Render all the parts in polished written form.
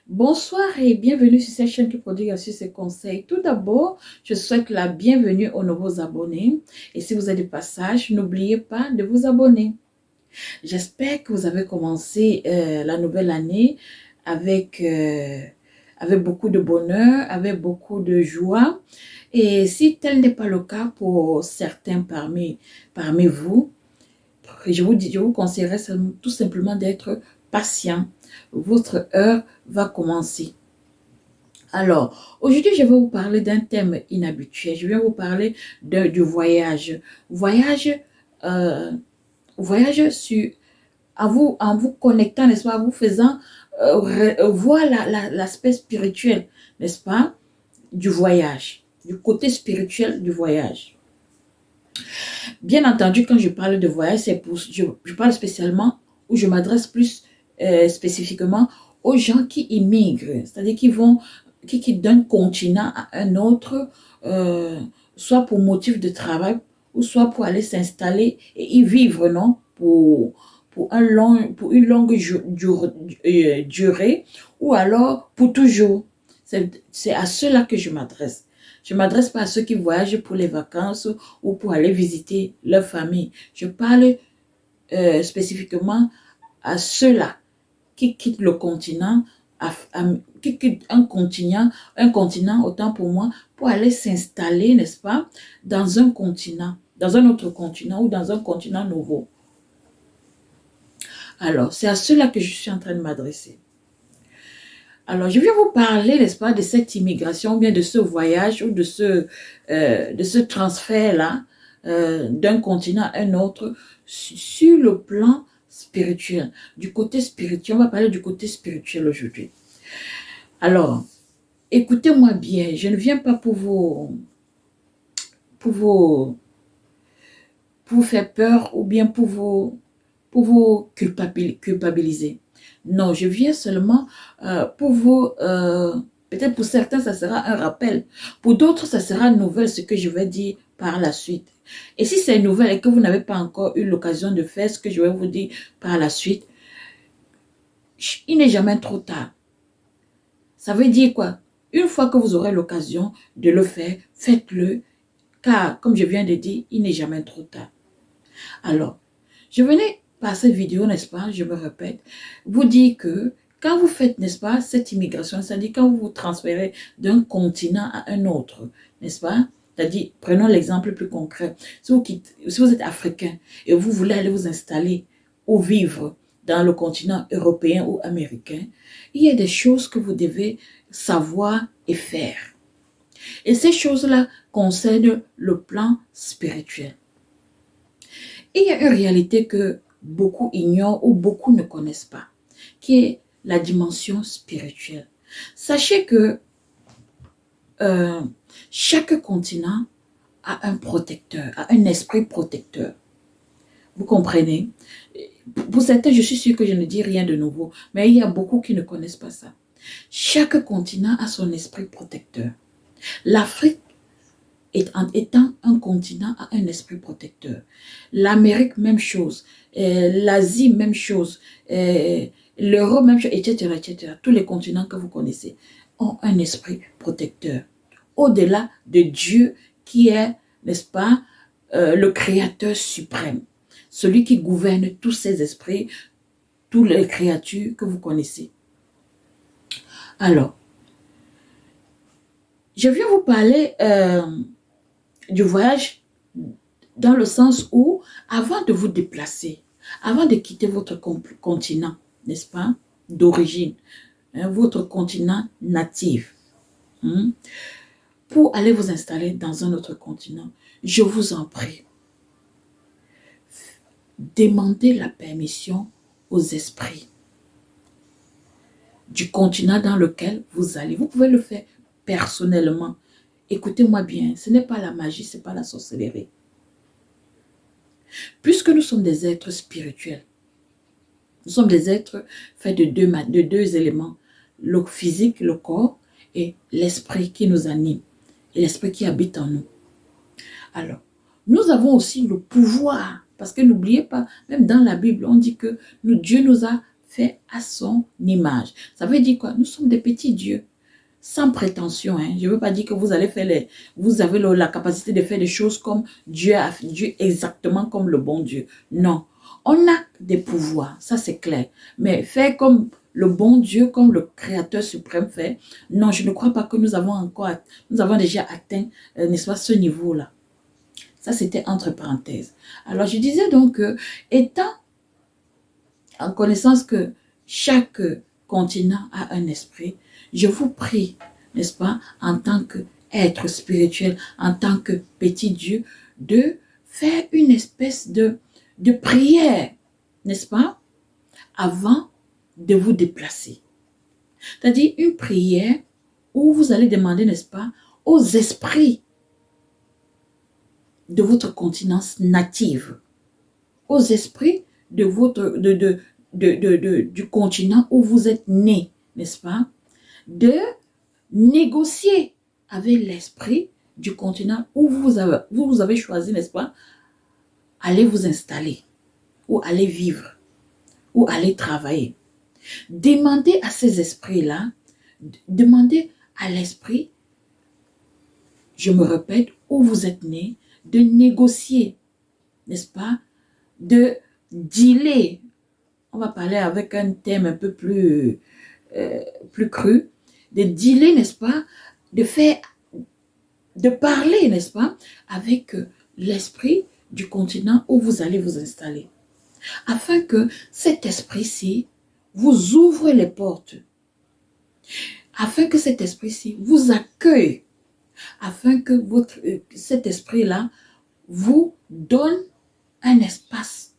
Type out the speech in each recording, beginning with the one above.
Bonsoir et bienvenue sur cette chaîne qui produit aussi ces conseils. Tout d'abord, je souhaite la bienvenue aux nouveaux abonnés. Et si vous êtes de passage, n'oubliez pas de vous abonner. J'espère que vous avez commencé la nouvelle année avec, avec beaucoup de bonheur, avec beaucoup de joie. Et si tel n'est pas le cas pour certains parmi vous, je vous conseillerais tout simplement d'être patient. Votre heure va commencer. Alors, aujourd'hui, je vais vous parler d'un thème inhabituel. Je vais vous parler du voyage. Voyage, euh, voyage sur, en vous connectant, n'est-ce pas, en vous faisant voir l'aspect spirituel, n'est-ce pas, du voyage, du côté spirituel du voyage. Bien entendu, quand je parle de voyage, je parle spécialement ou je m'adresse plus spécifiquement aux gens qui immigrent, c'est-à-dire qui quittent d'un continent à un autre, soit pour motif de travail ou soit pour aller s'installer et y vivre, non, pour une longue durée ou alors pour toujours. C'est à ceux-là que je m'adresse. Je ne m'adresse pas à ceux qui voyagent pour les vacances ou pour aller visiter leur famille. Je parle spécifiquement à ceux-là qui quittent le continent, qui quittent un continent, autant pour moi, pour aller s'installer, n'est-ce pas, dans un continent, dans un autre continent ou dans un continent nouveau. Alors, c'est à ceux-là que je suis en train de m'adresser. Alors, je viens vous parler, n'est-ce pas, de cette immigration, ou bien de ce voyage ou de ce transfert-là d'un continent à un autre sur le plan spirituel. Du côté spirituel, on va parler du côté spirituel aujourd'hui. Alors, écoutez-moi bien, je ne viens pas pour vous, pour vous faire peur ou bien pour vous culpabiliser. Non, je viens seulement pour vous, peut-être pour certains, ça sera un rappel. Pour d'autres, ça sera une nouvelle, ce que je vais dire par la suite. Et si c'est une nouvelle et que vous n'avez pas encore eu l'occasion de faire ce que je vais vous dire par la suite, il n'est jamais trop tard. Ça veut dire quoi? Une fois que vous aurez l'occasion de le faire, faites-le, car, comme je viens de dire, il n'est jamais trop tard. Alors, je venais par cette vidéo, n'est-ce pas, je me répète, vous dire que quand vous faites, n'est-ce pas, cette immigration, c'est-à-dire quand vous vous transférez d'un continent à un autre, n'est-ce pas, c'est-à-dire, prenons l'exemple plus concret, si vous êtes africain et vous voulez aller vous installer ou vivre dans le continent européen ou américain, il y a des choses que vous devez savoir et faire. Et ces choses-là concernent le plan spirituel. Et il y a une réalité que beaucoup ignorent ou beaucoup ne connaissent pas, qui est la dimension spirituelle. Sachez que euh, chaque continent a un protecteur, a un esprit protecteur. Vous comprenez? Pour certains, je suis sûre que je ne dis rien de nouveau, mais il y a beaucoup qui ne connaissent pas ça. Chaque continent a son esprit protecteur. L'Afrique étant un continent a un esprit protecteur. L'Amérique, même chose. L'Asie, même chose. L'Europe, même chose, etc., etc. Tous les continents que vous connaissez ont un esprit protecteur. Au-delà de Dieu qui est, n'est-ce pas, le Créateur suprême. Celui qui gouverne tous ces esprits, toutes les créatures que vous connaissez. Alors, je viens vous parler du voyage dans le sens où, avant de vous déplacer, avant de quitter votre continent, n'est-ce pas, d'origine, hein, votre continent natif, hein, pour aller vous installer dans un autre continent, je vous en prie, demandez la permission aux esprits du continent dans lequel vous allez. Vous pouvez le faire personnellement. Écoutez-moi bien, ce n'est pas la magie, ce n'est pas la sorcellerie. Puisque nous sommes des êtres spirituels, nous sommes des êtres faits de deux éléments, le physique, le corps, et l'esprit qui nous anime, et l'esprit qui habite en nous. Alors, nous avons aussi le pouvoir, parce que n'oubliez pas, même dans la Bible, on dit que Dieu nous a fait à son image. Ça veut dire quoi? Nous sommes des petits dieux. Sans prétention, hein. Je ne veux pas dire que vous allez faire vous avez la capacité de faire des choses comme Dieu a fait, Dieu exactement comme le bon Dieu. Non. On a des pouvoirs, ça c'est clair. Mais faire comme le bon Dieu, comme le Créateur suprême fait, non, je ne crois pas que nous avons déjà atteint, n'est-ce pas, ce niveau-là. Ça, c'était entre parenthèses. Alors, je disais donc que, étant en connaissance que chaque continent a un esprit, je vous prie, n'est-ce pas, en tant qu'être spirituel, en tant que petit Dieu, de faire une espèce de prière, n'est-ce pas, avant de vous déplacer. C'est-à-dire une prière où vous allez demander, n'est-ce pas, aux esprits de votre continence native, aux esprits de votre, du continent où vous êtes né, n'est-ce pas, de négocier avec l'esprit du continent où vous avez choisi, n'est-ce pas, aller vous installer, ou aller vivre, ou aller travailler. Demandez à ces esprits-là, demandez à l'esprit, je me répète, où vous êtes né, de négocier, n'est-ce pas, de dealer. On va parler avec un thème un peu plus cru, de dealer, n'est-ce pas, de parler, n'est-ce pas, avec l'esprit du continent où vous allez vous installer. Afin que cet esprit-ci vous ouvre les portes. Afin que cet esprit-ci vous accueille. Afin que cet esprit-là vous donne un espace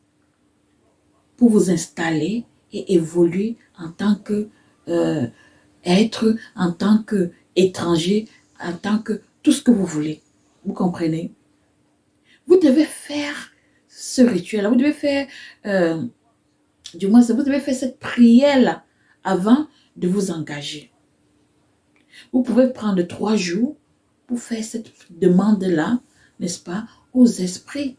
pour vous installer et évoluer en tant que être, en tant qu'étranger, en tant que tout ce que vous voulez. Vous comprenez? Vous devez faire ce rituel-là, vous devez faire, du moins, vous devez faire cette prière-là avant de vous engager. Vous pouvez prendre 3 jours pour faire cette demande-là, n'est-ce pas, aux esprits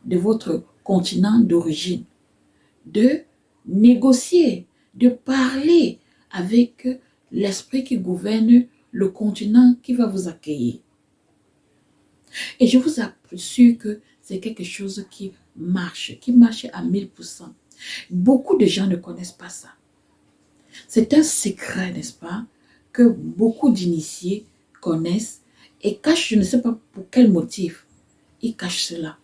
de votre continent d'origine, de négocier, de parler avec l'esprit qui gouverne le continent qui va vous accueillir. Et je vous assure que c'est quelque chose qui marche à 1000%. Beaucoup de gens ne connaissent pas ça. C'est un secret, n'est-ce pas, que beaucoup d'initiés connaissent et cachent, je ne sais pas pour quel motif, ils cachent cela.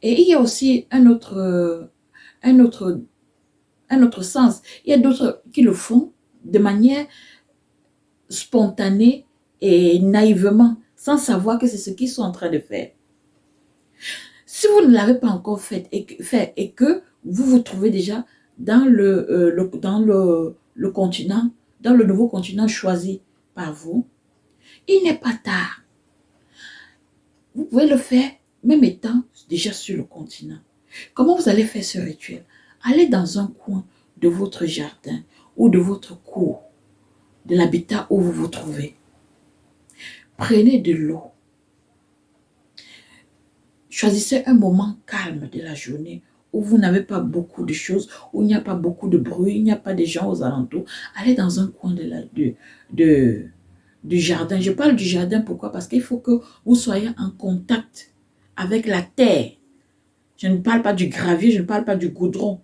Et il y a aussi un autre sens. Il y a d'autres qui le font de manière spontanée et naïvement, sans savoir que c'est ce qu'ils sont en train de faire. Si vous ne l'avez pas encore fait et que vous vous trouvez déjà dans le continent, dans le nouveau continent choisi par vous, il n'est pas tard. Vous pouvez le faire même étant déjà sur le continent. Comment vous allez faire ce rituel? Allez dans un coin de votre jardin ou de votre cour, de l'habitat où vous vous trouvez. Prenez de l'eau. Choisissez un moment calme de la journée où vous n'avez pas beaucoup de choses, où il n'y a pas beaucoup de bruit, il n'y a pas de gens aux alentours. Allez dans un coin du jardin. Je parle du jardin, pourquoi? Parce qu'il faut que vous soyez en contact avec la terre. Je ne parle pas du gravier, je ne parle pas du goudron.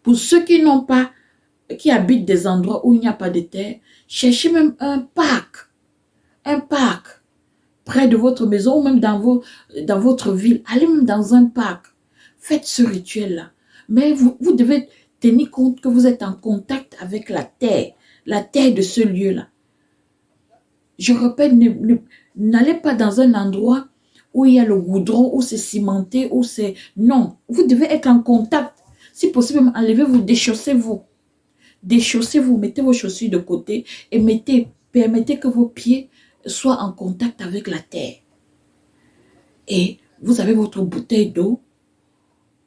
Pour ceux qui n'ont pas, qui habitent des endroits où il n'y a pas de terre, cherchez même un parc près de votre maison ou même dans votre ville. Allez même dans un parc. Faites ce rituel-là. Mais vous devez tenir compte que vous êtes en contact avec la terre de ce lieu-là. Je répète, n'allez pas dans un endroit où il y a le goudron, où c'est cimenté, où c'est... Non, vous devez être en contact. Si possible, enlevez-vous, déchaussez-vous. Déchaussez-vous, mettez vos chaussures de côté et permettez que vos pieds soient en contact avec la terre. Et vous avez votre bouteille d'eau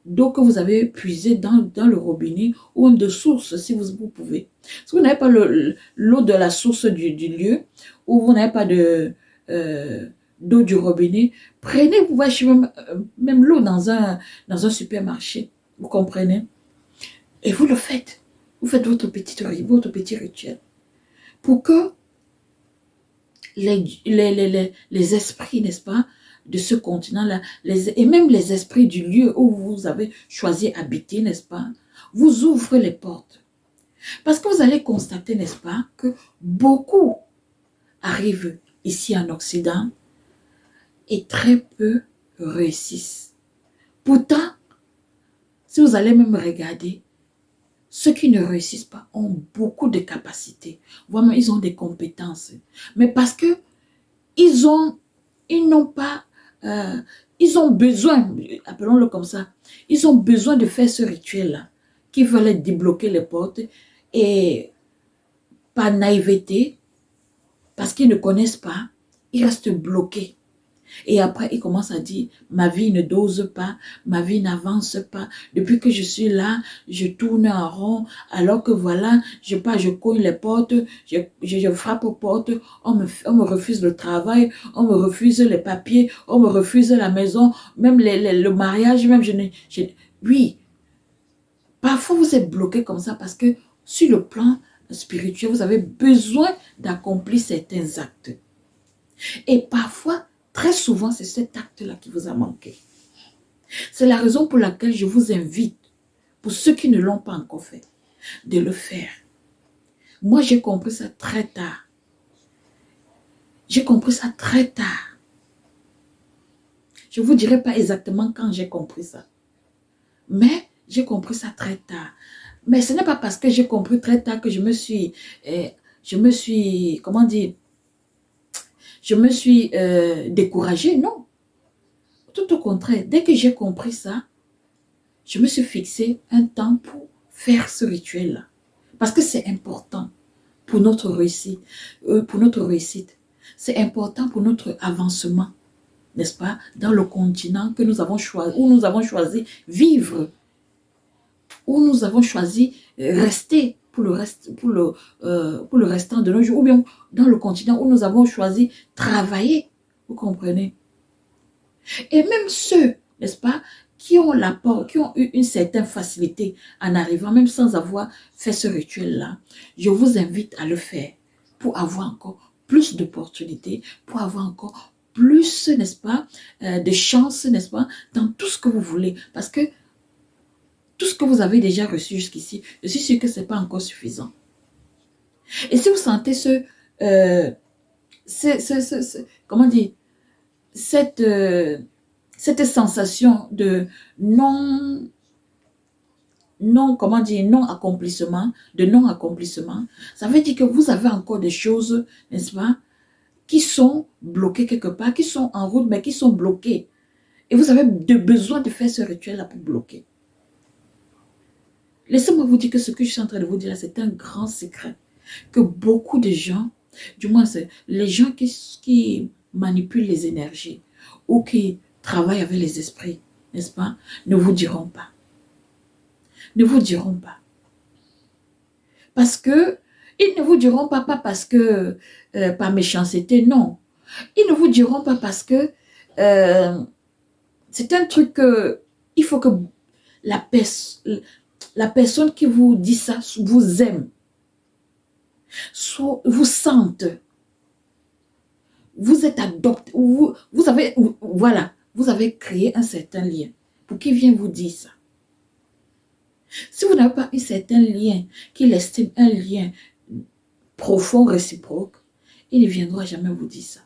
que vous avez puisée dans le robinet ou même de source si vous pouvez. Si vous n'avez pas l'eau de la source du lieu ou vous n'avez pas d'eau du robinet, vous pouvez acheter même l'eau dans un supermarché. Vous comprenez? Et vous le faites. Vous faites votre petit rituel. Pour que les esprits, n'est-ce pas, de ce continent-là, et même les esprits du lieu où vous avez choisi habiter, n'est-ce pas, vous ouvrent les portes. Parce que vous allez constater, n'est-ce pas, que beaucoup arrivent ici en Occident et très peu réussissent. Pourtant, si vous allez même regarder, ceux qui ne réussissent pas ont beaucoup de capacités. Vraiment, ils ont des compétences. Mais parce que ils n'ont pas, ils ont besoin, appelons-le comme ça, ils ont besoin de faire ce rituel-là, qui veulent débloquer les portes et par naïveté, parce qu'ils ne connaissent pas, ils restent bloqués. Et après, ils commencent à dire, ma vie ne dose pas, ma vie n'avance pas. Depuis que je suis là, je tourne en rond, alors que voilà, je cogne les portes, je frappe aux portes, on me refuse le travail, on me refuse les papiers, on me refuse la maison, même le mariage, même oui, parfois vous êtes bloqué comme ça parce que sur le plan spirituel, vous avez besoin d'accomplir certains actes. Et parfois, très souvent, c'est cet acte-là qui vous a manqué. C'est la raison pour laquelle je vous invite, pour ceux qui ne l'ont pas encore fait, de le faire. Moi, j'ai compris ça très tard. J'ai compris ça très tard. Je ne vous dirai pas exactement quand j'ai compris ça. Mais j'ai compris ça très tard. Mais ce n'est pas parce que j'ai compris très tard que je me suis, comment dire, je me suis découragée, non. Tout au contraire, dès que j'ai compris ça, je me suis fixé un temps pour faire ce rituel-là. Parce que c'est important pour notre réussite. C'est important pour notre avancement, n'est-ce pas, dans le continent que nous avons choisi, où nous avons choisi vivre, où nous avons choisi rester pour le restant de nos jours, ou bien dans le continent où nous avons choisi travailler, vous comprenez? Et même ceux, n'est-ce pas, qui ont eu une certaine facilité en arrivant, même sans avoir fait ce rituel-là, je vous invite à le faire pour avoir encore plus d'opportunités, pour avoir encore plus, n'est-ce pas, de chances, n'est-ce pas, dans tout ce que vous voulez. Parce que tout ce que vous avez déjà reçu jusqu'ici, je suis sûre que ce n'est pas encore suffisant. Et si vous sentez comment dire, cette sensation de non-accomplissement, ça veut dire que vous avez encore des choses, n'est-ce pas, qui sont bloquées quelque part, qui sont en route, mais qui sont bloquées. Et vous avez besoin de faire ce rituel-là pour bloquer. Laissez-moi vous dire que ce que je suis en train de vous dire là, c'est un grand secret. Que beaucoup de gens, du moins c'est les gens qui manipulent les énergies ou qui travaillent avec les esprits, n'est-ce pas, ne vous diront pas. Ne vous diront pas. Parce que, ils ne vous diront pas parce que, par méchanceté, non. Ils ne vous diront pas parce que c'est un truc que, il faut que la personne qui vous dit ça vous aime, soit vous sente, vous êtes adopté, vous avez, voilà, vous avez créé un certain lien pour qu'il vienne vous dire ça. Si vous n'avez pas un certain lien, qu'il estime un lien profond, réciproque, il ne viendra jamais vous dire ça.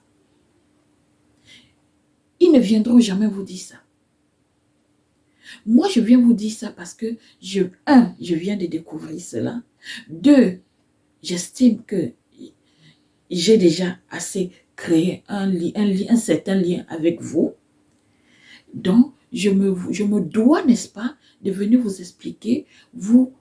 Ils ne viendront jamais vous dire ça. Moi, je viens vous dire ça parce que, je viens de découvrir cela. 2, j'estime que j'ai déjà assez créé un certain lien avec vous. Donc, je me dois, n'est-ce pas, de venir vous expliquer, vous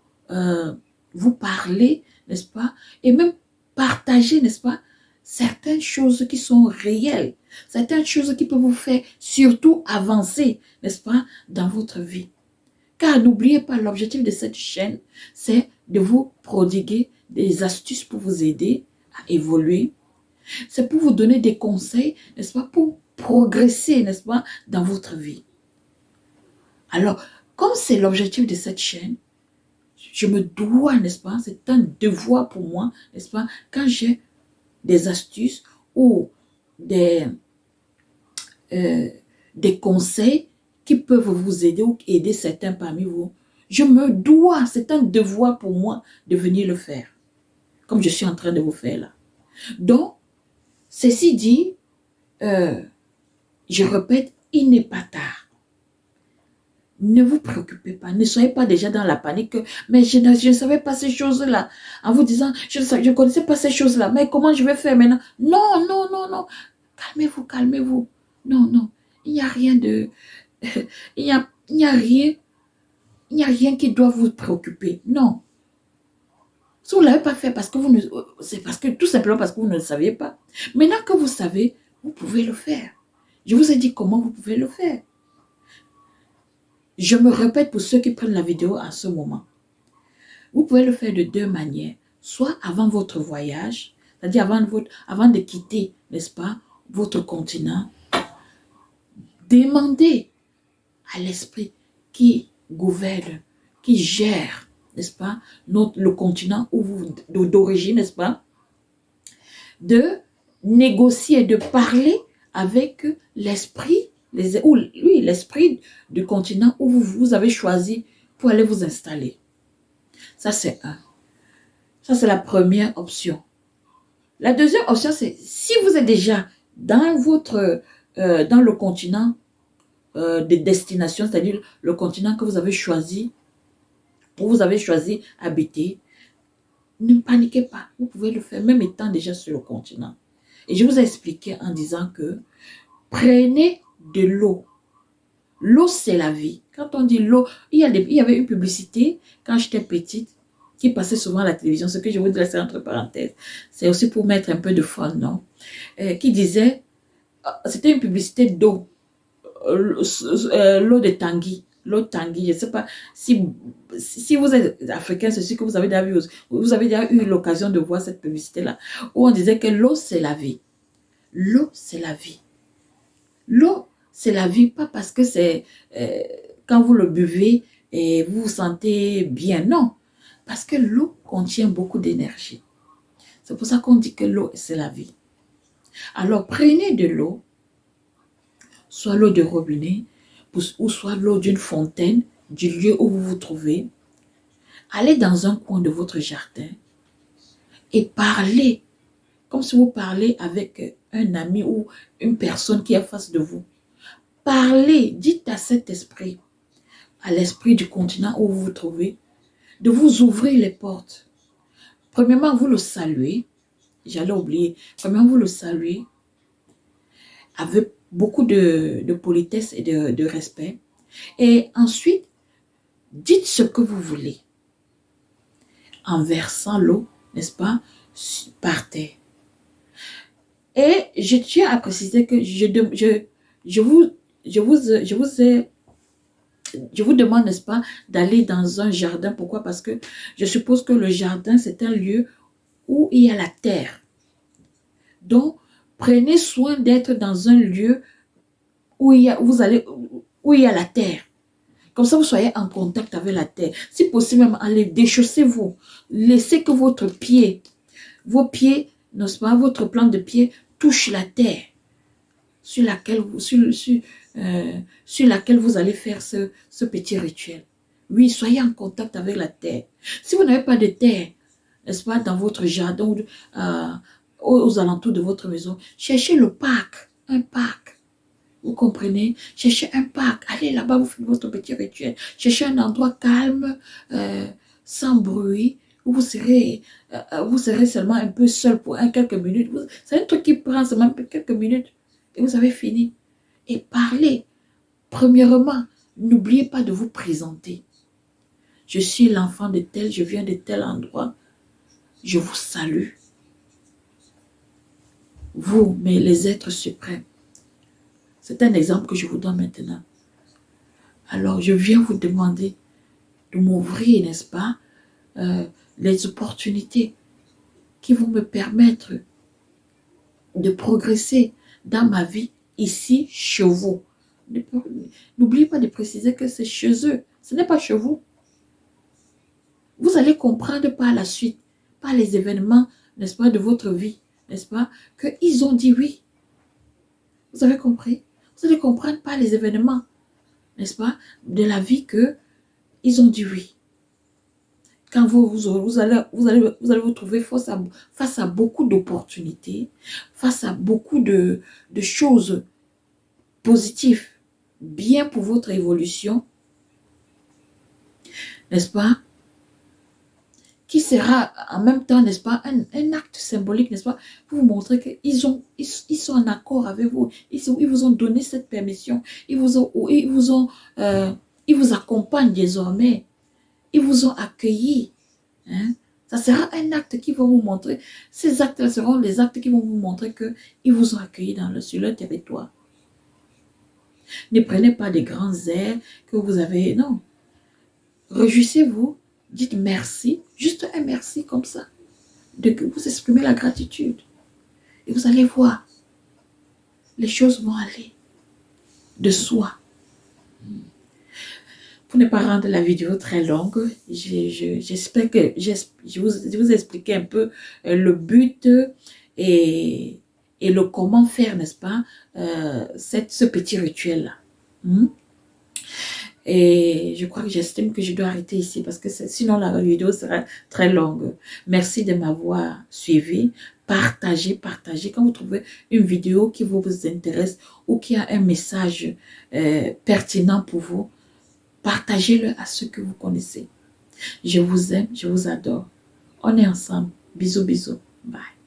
parler, n'est-ce pas, et même partager, n'est-ce pas, certaines choses qui sont réelles, certaines choses qui peuvent vous faire surtout avancer, n'est-ce pas, dans votre vie. Car n'oubliez pas, l'objectif de cette chaîne, c'est de vous prodiguer des astuces pour vous aider à évoluer. C'est pour vous donner des conseils, n'est-ce pas, pour progresser, n'est-ce pas, dans votre vie. Alors, comme c'est l'objectif de cette chaîne, je me dois, n'est-ce pas, c'est un devoir pour moi, n'est-ce pas, quand j'ai des astuces ou des, euh, des conseils qui peuvent vous aider ou aider certains parmi vous, je me dois, c'est un devoir pour moi de venir le faire, comme je suis en train de vous faire là. Donc, ceci dit, je répète, il n'est pas tard. Ne vous préoccupez pas, ne soyez pas déjà dans la panique. Mais je ne savais pas ces choses-là. En vous disant, je ne connaissais pas ces choses-là. Mais comment je vais faire maintenant? Non, non, non, non. Calmez-vous, calmez-vous. Non, non. Il n'y a rien de... il n'y a rien. Il n'y a rien qui doit vous préoccuper. Non. Si vous ne l'avez pas fait, parce que c'est parce que tout simplement parce que vous ne le saviez pas. Maintenant que vous savez, vous pouvez le faire. Je vous ai dit comment vous pouvez le faire. Je me répète pour ceux qui prennent la vidéo à ce moment. Vous pouvez le faire de deux manières. Soit avant votre voyage, c'est-à-dire avant de quitter, n'est-ce pas, votre continent. Demandez à l'esprit qui gouverne, qui gère, n'est-ce pas, le continent d'origine, n'est-ce pas, de négocier, de parler avec l'esprit, l'esprit du continent où vous avez choisi pour aller vous installer. Ça, c'est un. Ça, c'est la première option. La deuxième option, c'est si vous êtes déjà dans dans le continent de destination, c'est-à-dire le continent que vous avez choisi, où vous avez choisi habiter, ne paniquez pas. Vous pouvez le faire, même étant déjà sur le continent. Et je vous ai expliqué en disant que prenez de l'eau. L'eau, c'est la vie. Quand on dit l'eau, il y avait une publicité quand j'étais petite qui passait souvent à la télévision, ce que je vous laisser entre parenthèses. C'est aussi pour mettre un peu de fun, non? Qui disait, c'était une publicité d'eau, l'eau de Tanguy. L'eau de Tanguy, je ne sais pas si vous êtes africain, c'est sûr que vous avez déjà eu l'occasion de voir cette publicité-là, où on disait que l'eau, c'est la vie. L'eau, c'est la vie. L'eau, c'est la vie, pas parce que c'est quand vous le buvez et vous vous sentez bien, non. Parce que l'eau contient beaucoup d'énergie. C'est pour ça qu'on dit que l'eau, c'est la vie. Alors, prenez de l'eau, soit l'eau de robinet, ou soit l'eau d'une fontaine, du lieu où vous vous trouvez. Allez dans un coin de votre jardin et parlez, comme si vous parlez avec un ami ou une personne qui est face de vous. Parlez, dites à cet esprit, à l'esprit du continent où vous vous trouvez, de vous ouvrir les portes. Premièrement, vous le saluez. J'allais oublier. Premièrement, vous le saluez avec beaucoup de politesse et de respect. Et ensuite, dites ce que vous voulez en versant l'eau, n'est-ce pas, par terre. Et je tiens à préciser que je vous demande, n'est-ce pas, d'aller dans un jardin. Pourquoi? Parce que je suppose que le jardin, c'est un lieu où il y a la terre. Donc, prenez soin d'être dans un lieu où il y a la terre. Comme ça, vous soyez en contact avec la terre. Si possible, même, allez, déchaussez-vous. Laissez que vos pieds, n'est-ce pas, votre plante de pied touche la terre sur laquelle vous allez faire ce petit rituel. Oui, soyez en contact avec la terre. Si vous n'avez pas de terre, n'est-ce pas, dans votre jardin ou aux alentours de votre maison, cherchez le parc, un parc. Vous comprenez? Cherchez un parc. Allez là-bas, vous faites votre petit rituel. Cherchez un endroit calme, sans bruit, où vous serez seulement un peu seul pour quelques minutes. C'est un truc qui prend seulement quelques minutes et vous avez fini. Et parlez. Premièrement, n'oubliez pas de vous présenter. Je suis l'enfant de tel, je viens de tel endroit. Je vous salue. Vous, mais les êtres suprêmes. C'est un exemple que je vous donne maintenant. Alors, je viens vous demander de m'ouvrir, n'est-ce pas, les opportunités qui vont me permettre de progresser dans ma vie ici, chez vous. N'oubliez pas de préciser que c'est chez eux. Ce n'est pas chez vous. Vous allez comprendre par la suite, par les événements, n'est-ce pas, de votre vie, n'est-ce pas, qu'ils ont dit oui. Vous avez compris? Vous allez comprendre par les événements, n'est-ce pas, de la vie qu'ils ont dit oui. Quand vous allez vous trouver face à beaucoup d'opportunités, face à beaucoup de choses positives, bien pour votre évolution, n'est-ce pas, qui sera en même temps, n'est-ce pas, un acte symbolique, n'est-ce pas, pour vous montrer qu'ils sont en accord avec vous. Ils vous ont donné cette permission. Ils vous accompagnent désormais. Ils vous ont accueillis. Hein? Ça sera un acte qui va vous montrer, ces actes seront les actes qui vont vous montrer qu'ils vous ont accueillis sur leur territoire. Ne prenez pas des grands airs que vous avez, non. Réjouissez-vous, dites merci, juste un merci comme ça, de que vous exprimez la gratitude. Et vous allez voir, les choses vont aller de soi. Pour ne pas rendre la vidéo très longue, j'espère que je vous expliquer un peu le but et le comment faire, n'est-ce pas, ce petit rituel-là. Et je crois que j'estime que je dois arrêter ici parce que sinon la vidéo sera très longue. Merci de m'avoir suivi. Partagez. Quand vous trouvez une vidéo qui vous intéresse ou qui a un message pertinent pour vous, partagez-le à ceux que vous connaissez. Je vous aime, je vous adore. On est ensemble. Bisous, bisous. Bye.